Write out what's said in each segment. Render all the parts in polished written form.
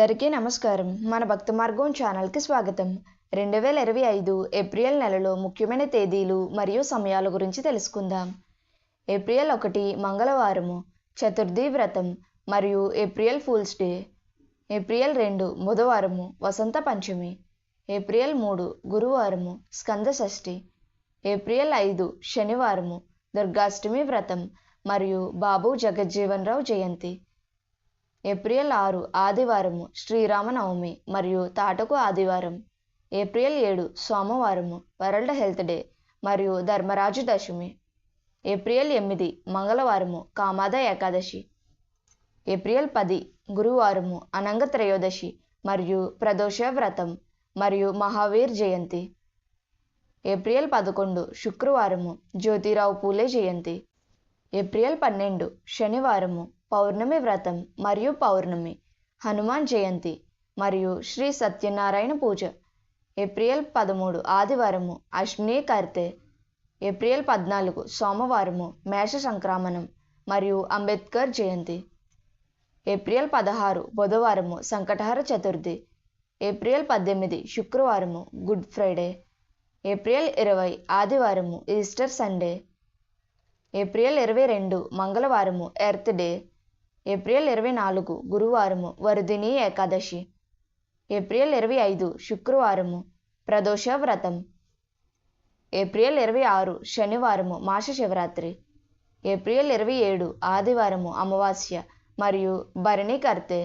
అందరికీ నమస్కారం. మన భక్తి మార్గం ఛానల్కి స్వాగతం. 2025 ఏప్రిల్ నెలలో ముఖ్యమైన తేదీలు మరియు సమయాల గురించి తెలుసుకుందాం. ఏప్రిల్ 1 మంగళవారము చతుర్థి వ్రతం మరియు ఏప్రిల్ ఫూల్స్ డే. ఏప్రిల్ 2 బుధవారము వసంత పంచమి. ఏప్రిల్ 3 గురువారము స్కంద షష్ఠి. ఏప్రిల్ 5 శనివారము దుర్గాష్టమి వ్రతం మరియు బాబు జగజ్జీవన్ రావు జయంతి. ఏప్రిల్ 6 ఆదివారము శ్రీరామనవమి మరియు తాటకు ఆదివారం. ఏప్రిల్ 7 సోమవారము వరల్డ్ హెల్త్ డే మరియు ధర్మరాజు దశమి. ఏప్రిల్ 8 మంగళవారము కామాద ఏకాదశి. ఏప్రిల్ 10 గురువారము అనంగ త్రయోదశి మరియు ప్రదోష వ్రతం మరియు మహావీర్ జయంతి. ఏప్రిల్ 11 శుక్రవారము జ్యోతిరావు పూలే జయంతి. ఏప్రిల్ 12 శనివారము పౌర్ణమి వ్రతం మరియు పౌర్ణమి, హనుమాన్ జయంతి మరియు శ్రీ సత్యనారాయణ పూజ. ఏప్రిల్ 13 ఆదివారము అశ్విని కార్తె. ఏప్రిల్ 14 సోమవారము మేష సంక్రమణం మరియు అంబేద్కర్ జయంతి. ఏప్రిల్ 16 బుధవారము సంకటహర చతుర్థి. ఏప్రిల్ 18 శుక్రవారము గుడ్ ఫ్రైడే. ఏప్రిల్ 20 ఆదివారము ఈస్టర్ సండే. ఏప్రిల్ 22 మంగళవారము ఎర్త్ డే. ఏప్రిల్ 24 గురువారము వరుదిని ఏకాదశి. ఏప్రిల్ 25 శుక్రవారము ప్రదోష వ్రతం. ఏప్రిల్ 26 శనివారము మాస శివరాత్రి. ఏప్రిల్ 27 ఆదివారము అమావాస్య మరియు భరణి కర్తె.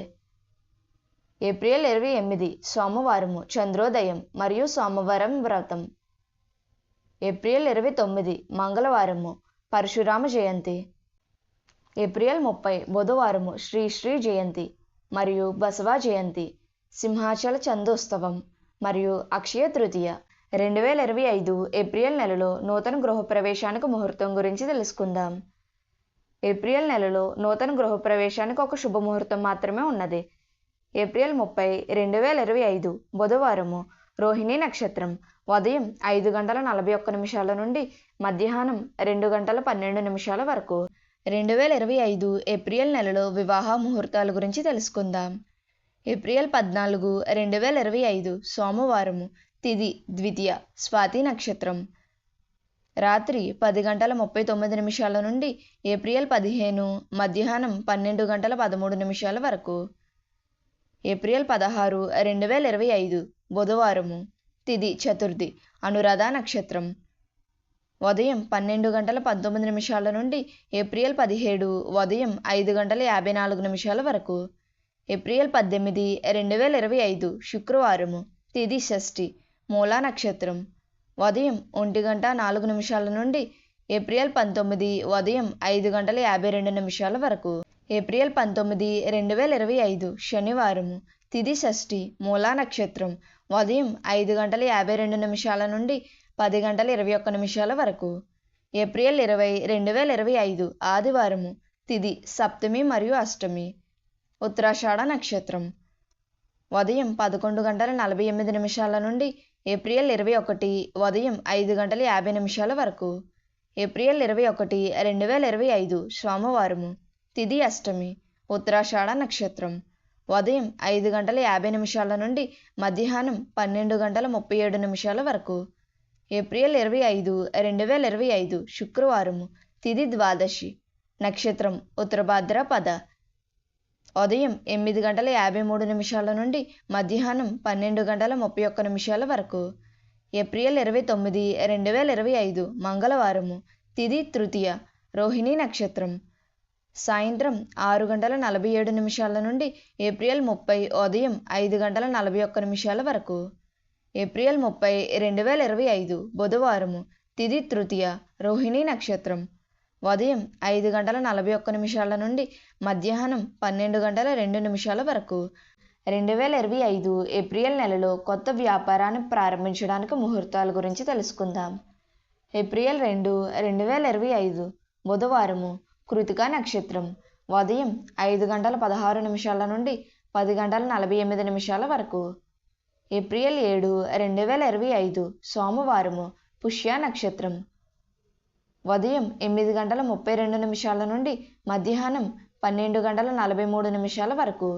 ఏప్రిల్ 28 సోమవారము చంద్రోదయం మరియు సోమవారం వ్రతం. ఏప్రిల్ 29 మంగళవారము పరశురామ జయంతి. ఏప్రిల్ 30 బుధవారము శ్రీ జయంతి మరియు బసవ జయంతి, సింహాచల చందోత్సవం మరియు అక్షయ తృతీయ. 2025 ఏప్రిల్ నెలలో నూతన గృహప్రవేశానికి ముహూర్తం గురించి తెలుసుకుందాం. ఏప్రిల్ నెలలో నూతన గృహప్రవేశానికి ఒక శుభముహూర్తం మాత్రమే ఉన్నది. ఏప్రిల్ 30 2025 బుధవారము రోహిణి నక్షత్రం ఉదయం 5:41 నుండి మధ్యాహ్నం 2:12 వరకు. 2025 ఏప్రిల్ నెలలో వివాహ ముహూర్తాల గురించి తెలుసుకుందాం. ఏప్రిల్ 14 2025 సోమవారము తిథి ద్వితీయ స్వాతి నక్షత్రం రాత్రి 10:39 నుండి ఏప్రిల్ 15 మధ్యాహ్నం 12:13 వరకు. ఏప్రిల్ 16 2025 బుధవారము తిథి చతుర్థి అనురాధ నక్షత్రం ఉదయం 12:19 నుండి ఏప్రిల్ 17 ఉదయం 5:54 వరకు. ఏప్రిల్ 18 2025 శుక్రవారము తిథి షష్ఠి మూలా నక్షత్రం ఉదయం 1:04 నుండి ఏప్రిల్ 19 ఉదయం 5:52 వరకు. ఏప్రిల్ 19 2025 శనివారము తిథి షష్ఠి మూలా నక్షత్రం ఉదయం 5:52 నుండి 10:21 వరకు. ఏప్రిల్ 20 2025 ఆదివారము తిథి సప్తమి మరియు అష్టమి ఉత్తరాషాఢ నక్షత్రం ఉదయం 11:48 నుండి ఏప్రిల్ 21 ఉదయం 5:50 వరకు. ఏప్రిల్ 21 2025 సోమవారము తిథి అష్టమి ఉత్తరాషాఢ నక్షత్రం ఉదయం 5:50 నుండి మధ్యాహ్నం 12:37 వరకు. ఏప్రిల్ 25 2025 శుక్రవారము తిథి ద్వాదశి నక్షత్రం ఉత్తరభాద్రపద ఉదయం 8:53 నుండి మధ్యాహ్నం 12:31 వరకు. ఏప్రిల్ 29 2025 మంగళవారము తిథి తృతీయ రోహిణి నక్షత్రం సాయంత్రం 6:47 నుండి ఏప్రిల్ 30 ఉదయం 5:41 వరకు. ఏప్రిల్ 30 2025 బుధవారము తిథి తృతీయ రోహిణి నక్షత్రం ఉదయం 5:41 నుండి మధ్యాహ్నం 12:02 వరకు. 2025 ఏప్రిల్ నెలలో కొత్త వ్యాపారాన్ని ప్రారంభించడానికి ముహూర్తాల గురించి తెలుసుకుందాం. ఏప్రిల్ 2 2025 బుధవారము కృతికా నక్షత్రం ఉదయం 5:16 నుండి 10:48 వరకు. ఏప్రిల్ 7 2025 సోమవారము పుష్య నక్షత్రం ఉదయం 8:32 నుండి మధ్యాహ్నం 12:43 వరకు.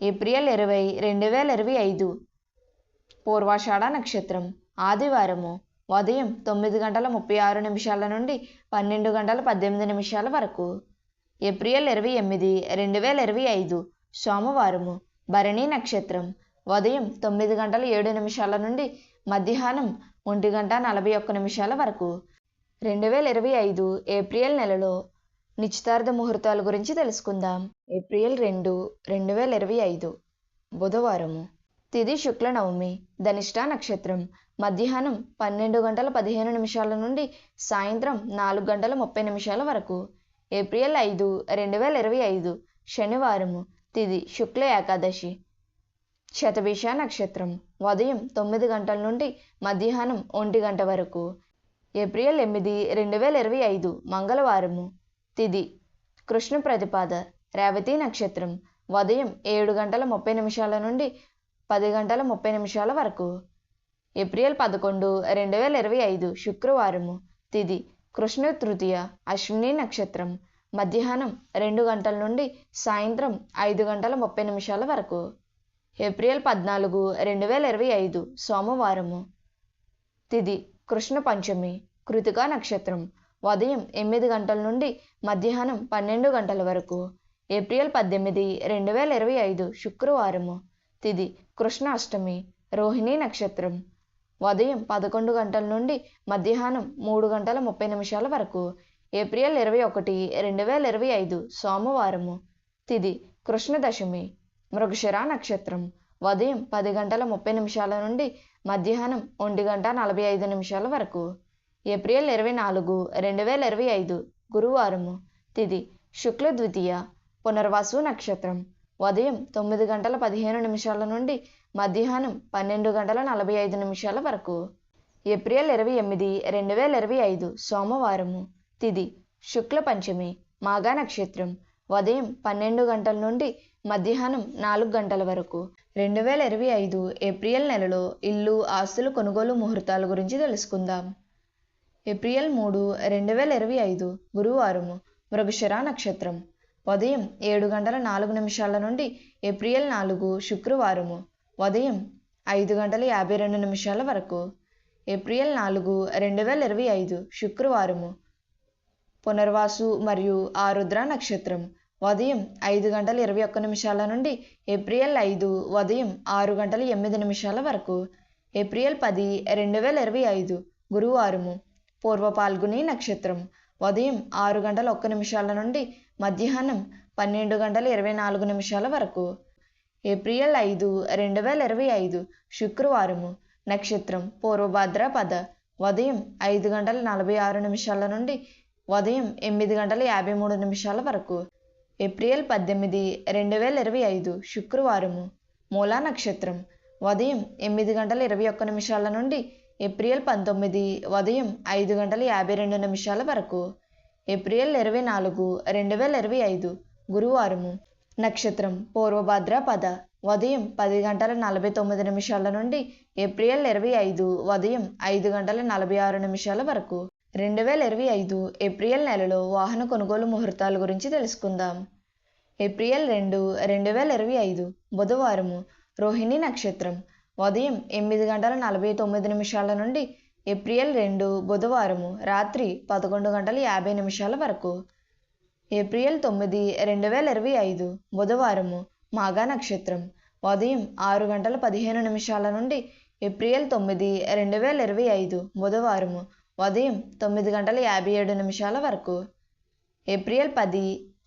ఏప్రిల్ 20, 2025 పూర్వాషాఢ నక్షత్రం ఆదివారము ఉదయం 9:36 నుండి 12:18 వరకు. ఏప్రిల్ 28, 2025 సోమవారము భరణి నక్షత్రం ఉదయం 9:07 నుండి మధ్యాహ్నం 1:41 వరకు. 2025 ఏప్రిల్ నెలలో నిశ్చితార్థ ముహూర్తాల గురించి తెలుసుకుందాం. ఏప్రిల్ 2, 2025 బుధవారము తిథి శుక్ల నవమి ధనిష్ట నక్షత్రం మధ్యాహ్నం 12:15 నుండి సాయంత్రం 4:30 వరకు. ఏప్రిల్ 5, 2025 శనివారము తిథి శుక్ల ఏకాదశి. శతభిష నక్షత్రం ఉదయం 9 గంటల నుండి మధ్యాహ్నం 1 గంట వరకు. ఏప్రిల్ 8, 2025 మంగళవారము తిథి కృష్ణ ప్రతిపాద. రేవతి నక్షత్రం ఉదయం 7:30 నుండి 10:30 వరకు. ఏప్రిల్ 11, 2025 శుక్రవారము తిథి కృష్ణ తృతీయ. అశ్విని నక్షత్రం మధ్యాహ్నం 2 గంటల నుండి సాయంత్రం 5:30 వరకు. ఏప్రిల్ 14, 2025 సోమవారము తిథి కృష్ణ పంచమి. కృతికా నక్షత్రం ఉదయం 8 గంటల నుండి మధ్యాహ్నం 12 గంటల వరకు. ఏప్రిల్ 18, 2025 శుక్రవారము తిథి కృష్ణ అష్టమి. రోహిణి నక్షత్రం ఉదయం 11 గంటల నుండి మధ్యాహ్నం 3:30 వరకు. ఏప్రిల్ 21, 2025 సోమవారము తిథి కృష్ణ దశమి. మృగశిర నక్షత్రం ఉదయం 10:30 నుండి మధ్యాహ్నం 1:45 వరకు. ఏప్రిల్ 24, 2025 గురువారము తిథి శుక్ల ద్వితీయ. పునర్వాసు నక్షత్రం ఉదయం 9:15 నుండి మధ్యాహ్నం 12:45 వరకు. ఏప్రిల్ 28, 2025 సోమవారము తిథి శుక్ల పంచమి. మాఘ నక్షత్రం ఉదయం 12 గంటల నుండి మధ్యాహ్నం 4 గంటల వరకు. 2025 ఏప్రిల్ నెలలో ఇల్లు ఆస్తులు కొనుగోలు ముహూర్తాల గురించి తెలుసుకుందాం. ఏప్రిల్ 3, 2025 గురువారము మృగశిర నక్షత్రం ఉదయం 7:04 నుండి ఏప్రిల్ 4 శుక్రవారము ఉదయం 5:52 వరకు. ఏప్రిల్ 4, 2025 శుక్రవారము పునర్వాసు మరియు ఆరుద్ర నక్షత్రం ఉదయం 5:21 నుండి ఏప్రిల్ 5 ఉదయం 6:08 వరకు. ఏప్రిల్ 10, 2025 గురువారము పూర్వ పాల్గొని నక్షత్రం ఉదయం 6:01 నుండి మధ్యాహ్నం 12:24 వరకు. ఏప్రిల్ 5, 2025 శుక్రవారము నక్షత్రం పూర్వభాద్రపద ఉదయం 5:46 నుండి ఉదయం 8:53 వరకు. ఏప్రిల్ 18, 2025 శుక్రవారము మూలా నక్షత్రం ఉదయం 8:21 నుండి ఏప్రిల్ 19 ఉదయం 5:52 వరకు. ఏప్రిల్ 24, 2025 గురువారము నక్షత్రం పూర్వభాద్రపద ఉదయం 10:49 నుండి ఏప్రిల్ 25 ఉదయం 5:46 వరకు. 2025 ఏప్రిల్ నెలలో వాహన కొనుగోలు ముహూర్తాల గురించి తెలుసుకుందాం. ఏప్రిల్ 2, 2025 బుధవారము రోహిణి నక్షత్రం ఉదయం 8:49 నుండి ఏప్రిల్ 2 బుధవారము రాత్రి 11:50 వరకు. ఏప్రిల్ 9, 2025 బుధవారము మాఘ నక్షత్రం ఉదయం 6:15 నుండి ఏప్రిల్ 9, 2025 బుధవారము ఉదయం 9:57 వరకు. ఏప్రిల్ 10,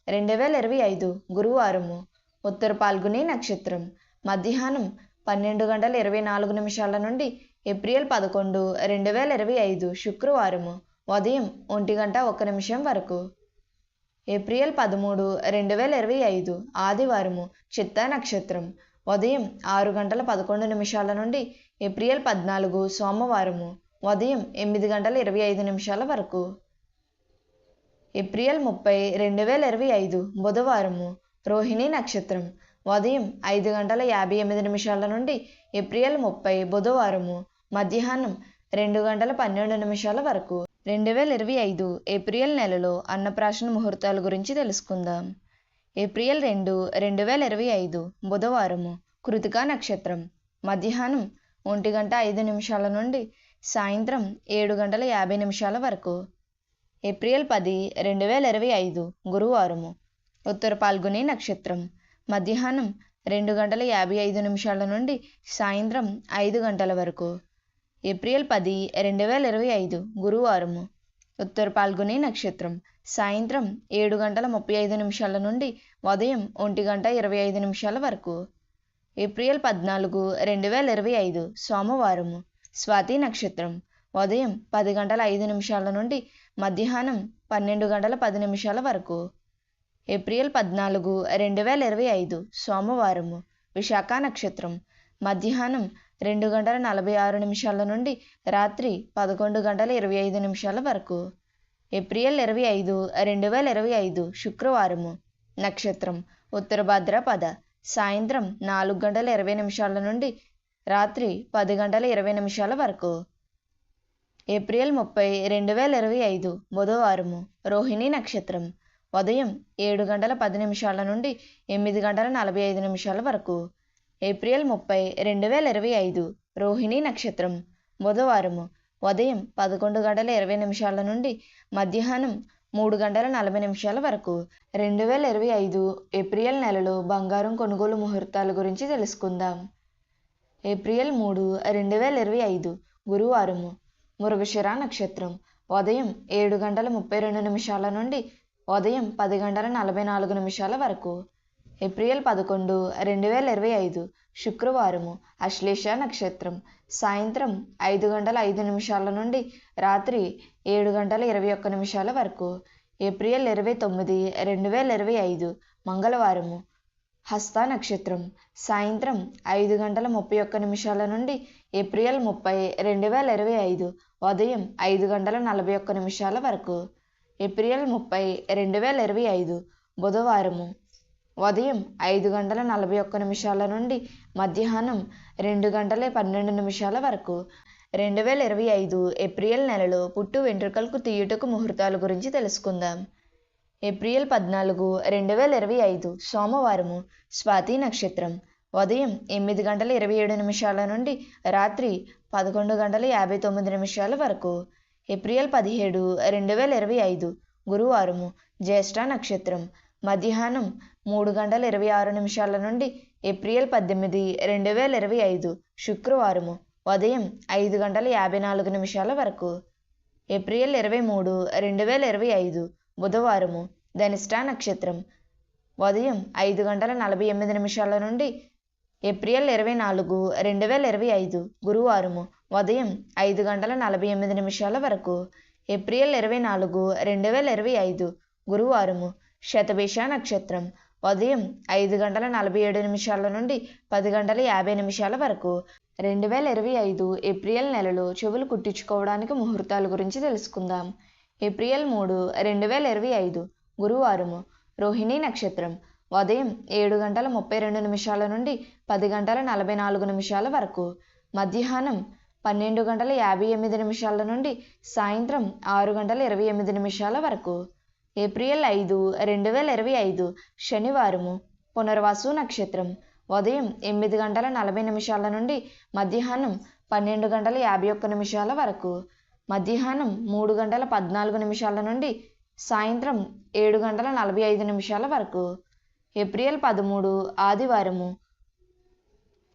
2025 గురువారము ఉత్తర పాల్గొని నక్షత్రం మధ్యాహ్నం 12:24 నుండి ఏప్రిల్ 11, 2025 శుక్రవారము ఉదయం 1:01 వరకు. ఏప్రిల్ 13, 2025 ఆదివారము చిత్త నక్షత్రం ఉదయం 6:11 నుండి ఏప్రిల్ 14 సోమవారము ఉదయం 8:25 వరకు. ఏప్రిల్ 30, 2025 బుధవారము రోహిణి నక్షత్రం ఉదయం 5:58 నుండి ఏప్రిల్ 30 బుధవారము మధ్యాహ్నం 2:12 వరకు. 2025 ఏప్రిల్ నెలలో అన్నప్రాశన ముహూర్తాల గురించి తెలుసుకుందాం. ఏప్రిల్ 2, 2025 బుధవారము కృతికా నక్షత్రం. మధ్యాహ్నం 1:05 నుండి సాయంత్రం 7:50 వరకు. ఏప్రిల్ 10, 2025 గురువారము ఉత్తర పాల్గొని నక్షత్రం. మధ్యాహ్నం 2:55 నుండి సాయంత్రం 5 గంటల వరకు. ఏప్రిల్ 10, 2025 గురువారము ఉత్తర పాల్గొని నక్షత్రం. సాయంత్రం 7:35 నుండి ఉదయం 1:25 వరకు. ఏప్రిల్ 14, 2025 సోమవారము స్వాతి నక్షత్రం. ఉదయం 10:05 నుండి మధ్యాహ్నం 12:10 వరకు. ఏప్రిల్ 14, 2025 సోమవారము విశాఖ నక్షత్రం. మధ్యాహ్నం 2:46 నుండి రాత్రి 11:25 వరకు. ఏప్రిల్ 25, 2025 శుక్రవారము నక్షత్రం ఉత్తర భాద్రపద. సాయంత్రం 4:20 నుండి రాత్రి 10:20 వరకు. ఏప్రిల్ 30, 2025 బుధవారము రోహిణి నక్షత్రం. ఉదయం 7:10 నుండి 8:45 వరకు. ఏప్రిల్ 30, 2025 రోహిణి నక్షత్రం బుధవారము ఉదయం 11:20 నుండి మధ్యాహ్నం 3:40 వరకు. 2025 ఏప్రిల్ నెలలో బంగారం కొనుగోలు ముహూర్తాల గురించి తెలుసుకుందాం. ఏప్రిల్ 3, 2025 గురువారము మృగశిర నక్షత్రం. ఉదయం 7:32 నుండి ఉదయం 10:44 వరకు. ఏప్రిల్ 11, 2025 శుక్రవారము అశ్లేష నక్షత్రం. సాయంత్రం 5:05 నుండి రాత్రి 7:21 వరకు. ఏప్రిల్ 29, 2025 మంగళవారము హస్త నక్షత్రం. సాయంత్రం 5:31 నుండి ఏప్రిల్ 30, 2025 ఉదయం 5:41 వరకు. ఏప్రిల్ 30, 2025 బుధవారము ఉదయం 5:41 నుండి మధ్యాహ్నం 2:12 వరకు. 2025 ఏప్రిల్ నెలలో పుట్టు వెంట్రుకలకు తీయుటకు ముహూర్తాల గురించి తెలుసుకుందాం. ఏప్రిల్ 14, 2025 సోమవారము స్వాతి నక్షత్రం. ఉదయం 8:27 నుండి రాత్రి 11:59 వరకు. ఏప్రిల్ 17, 2025 గురువారము జ్యేష్ఠ నక్షత్రం. మధ్యాహ్నం 3:26 నుండి ఏప్రిల్ 18, 2025 శుక్రవారము ఉదయం 5:54 వరకు. ఏప్రిల్ 23, 2025 బుధవారము ధనిష్ట నక్షత్రం. ఉదయం 5:48 నుండి ఏప్రిల్ 24, 2025 గురువారము ఉదయం 5:48 వరకు. ఏప్రిల్ 24, 2025 గురువారము శతభిష నక్షత్రం. ఉదయం 5:47 నుండి 10:50 వరకు. 2025 ఏప్రిల్ నెలలో చెవులు కుట్టించుకోవడానికి ముహూర్తాల గురించి తెలుసుకుందాం. ఏప్రిల్ 3, 2025 గురువారము రోహిణి నక్షత్రం. ఉదయం 7:32 నుండి 10:44 వరకు. మధ్యాహ్నం 12:58 నుండి సాయంత్రం 6:28 వరకు. ఏప్రిల్ 5, 2025 శనివారము పునర్వాసు నక్షత్రం. ఉదయం 8:40 నుండి మధ్యాహ్నం 12:51 వరకు. మధ్యాహ్నం 3:14 నుండి సాయంత్రం 7:45 వరకు. ఏప్రిల్ 13 ఆదివారము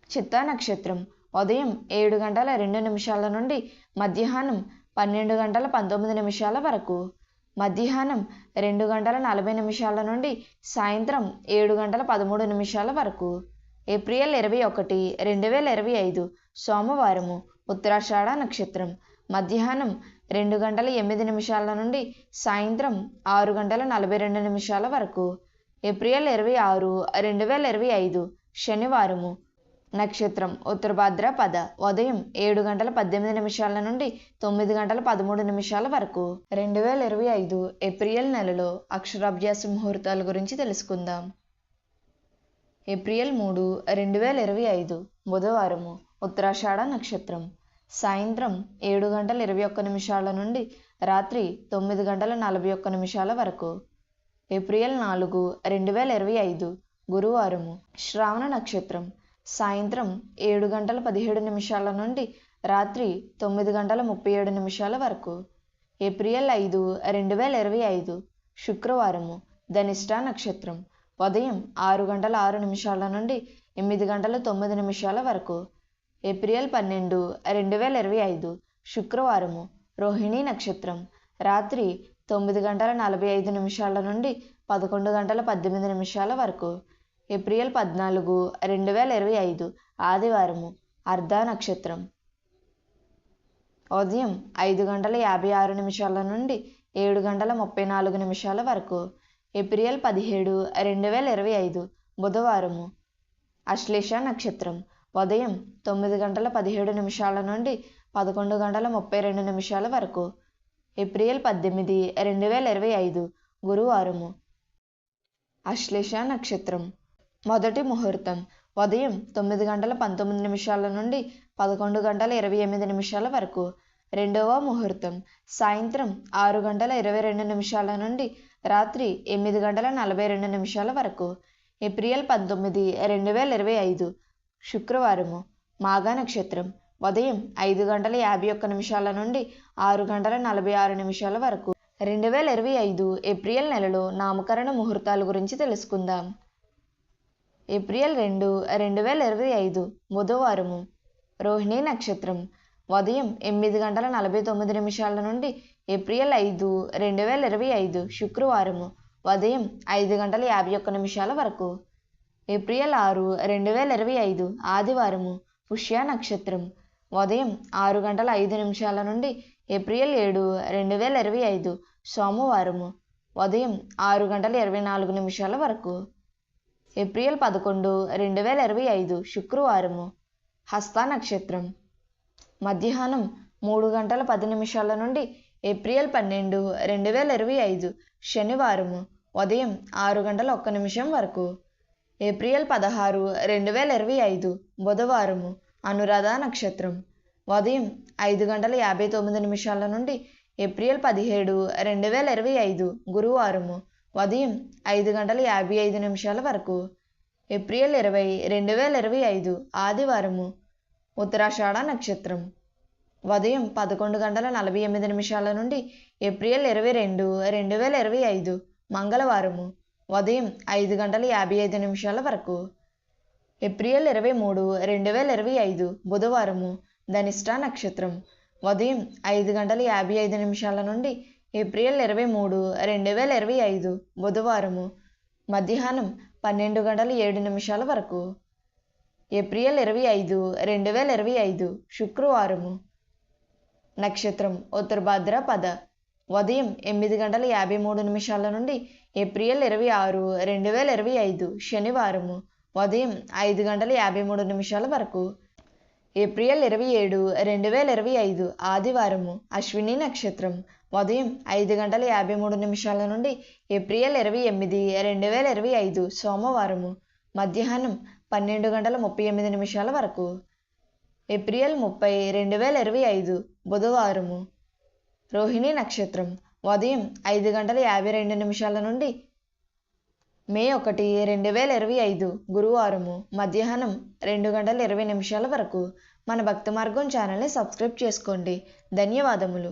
చిత్తా నక్షత్రం. ఉదయం 7:02 నుండి మధ్యాహ్నం 12:19 వరకు. మధ్యాహ్నం 2:40 నుండి సాయంత్రం 7:13 వరకు. ఏప్రిల్ 21, 2025 సోమవారము ఉత్తరాషాఢ నక్షత్రం. మధ్యాహ్నం 2:08 నుండి సాయంత్రం 6:42 వరకు. ఏప్రిల్ 26, 2025 శనివారము నక్షత్రం ఉత్తర భాద్రపద. ఉదయం 7:18 నుండి 9:13 వరకు. 2025 ఏప్రిల్ నెలలో అక్షరాభ్యాస ముహూర్తాల గురించి తెలుసుకుందాం. ఏప్రిల్ 3, 2025 బుధవారము ఉత్తరాషాఢ నక్షత్రం. సాయంత్రం 7:21 నుండి రాత్రి 9:41 వరకు. ఏప్రిల్ 4, 2025 గురువారము. శ్రావణ నక్షత్రం సాయంత్రం 7 గంటల 17 నిమిషాల నుండి రాత్రి 9 గంటల 37 నిమిషాల వరకు. ఏప్రిల్ 5, 2025 శుక్రవారము. ధనిష్ట నక్షత్రం ఉదయం 6 గంటల 6 నిమిషాల నుండి 8 గంటల 9 నిమిషాల వరకు. ఏప్రిల్ 12, 2025 శుక్రవారము. రోహిణి నక్షత్రం రాత్రి 9 గంటల 45 నిమిషాల నుండి 11 గంటల 18 నిమిషాల వరకు. ఏప్రిల్ 14, 2025 ఆదివారము. అర్ధ నక్షత్రం ఉదయం 5 గంటల 56 నిమిషాల నుండి 7 గంటల 34 నిమిషాల వరకు. ఏప్రిల్ 17, 2025 బుధవారము. అశ్లేష నక్షత్రం ఉదయం 9 గంటల 17 నిమిషాల నుండి 11 గంటల 32 నిమిషాల వరకు. ఏప్రిల్ 18, 2025 గురువారము. అశ్లేష నక్షత్రం మొదటి ముహూర్తం ఉదయం 9 గంటల 19 నిమిషాల నుండి 11 గంటల 28 నిమిషాల వరకు. రెండవ ముహూర్తం సాయంత్రం 6 గంటల 22 నిమిషాల నుండి రాత్రి 8 గంటల 42 నిమిషాల వరకు. ఏప్రిల్ 19, 2025 శుక్రవారము. మాఘ నక్షత్రం ఉదయం 5 గంటల 51 నిమిషాల నుండి 6 గంటల 46 నిమిషాల వరకు. 2025 ఏప్రిల్ నెలలో నామకరణ ముహూర్తాల గురించి తెలుసుకుందాం. ఏప్రిల్ 2, 2025 బుధవారము. రోహిణి నక్షత్రం ఉదయం 8 గంటల 49 నిమిషాల నుండి ఏప్రిల్ 5, 2025 శుక్రవారము ఉదయం 5 గంటల 51 నిమిషాల వరకు. ఏప్రిల్ 6, 2025 ఆదివారము. పుష్య నక్షత్రం ఉదయం 6 గంటల 5 నిమిషాల నుండి ఏప్రిల్ 7, 2025 సోమవారము ఉదయం 6 గంటల 24 నిమిషాల వరకు. ఏప్రిల్ 11, 2025 శుక్రవారము. హస్త నక్షత్రం మధ్యాహ్నం 3 గంటల 10 నిమిషాల నుండి ఏప్రిల్ 12, 2025 శనివారము ఉదయం 6 గంటల 1 నిమిషం వరకు. ఏప్రిల్ 16, 2025 బుధవారము. అనురాధ నక్షత్రం ఉదయం 5 గంటల 59 నిమిషాల నుండి ఏప్రిల్ 17, 2025 గురువారము ఉదయం 5 గంటల 55 నిమిషాల వరకు. ఏప్రిల్ 20, 2025 ఆదివారము. ఉత్తరాషాఢ నక్షత్రం ఉదయం 11 గంటల 48 నిమిషాల నుండి ఏప్రిల్ 22, 2025 మంగళవారము ఉదయం 5 గంటల 55 నిమిషాల వరకు. ఏప్రిల్ 23, 2025 బుధవారము. ధనిష్ట నక్షత్రం ఉదయం 5 గంటల 55 నిమిషాల నుండి ఏప్రిల్ 23, 2025 బుధవారము మధ్యాహ్నం 12 గంటల 7 నిమిషాల వరకు. ఏప్రిల్ 25, 2025 శుక్రవారము. నక్షత్రం ఉత్తరభాద్రపద ఉదయం 8 గంటల 53 నిమిషాల నుండి ఏప్రిల్ 26, 2025 శనివారము ఉదయం 5 గంటల 53 నిమిషాల వరకు. ఏప్రిల్ 27, 2025 ఆదివారము. అశ్విని నక్షత్రం ఉదయం 5 గంటల 53 నిమిషాల నుండి ఏప్రిల్ 28, 2025 సోమవారము మధ్యాహ్నం 12 గంటల 38 నిమిషాల వరకు. ఏప్రిల్ 30, 2025 బుధవారము. రోహిణి నక్షత్రం ఉదయం 5 గంటల 52 నిమిషాల నుండి మే 1, 2025 గురువారము మధ్యాహ్నం 2 గంటల 20 నిమిషాల వరకు. మన భక్తి మార్గం ఛానల్ని సబ్స్క్రైబ్ చేసుకోండి. ధన్యవాదములు.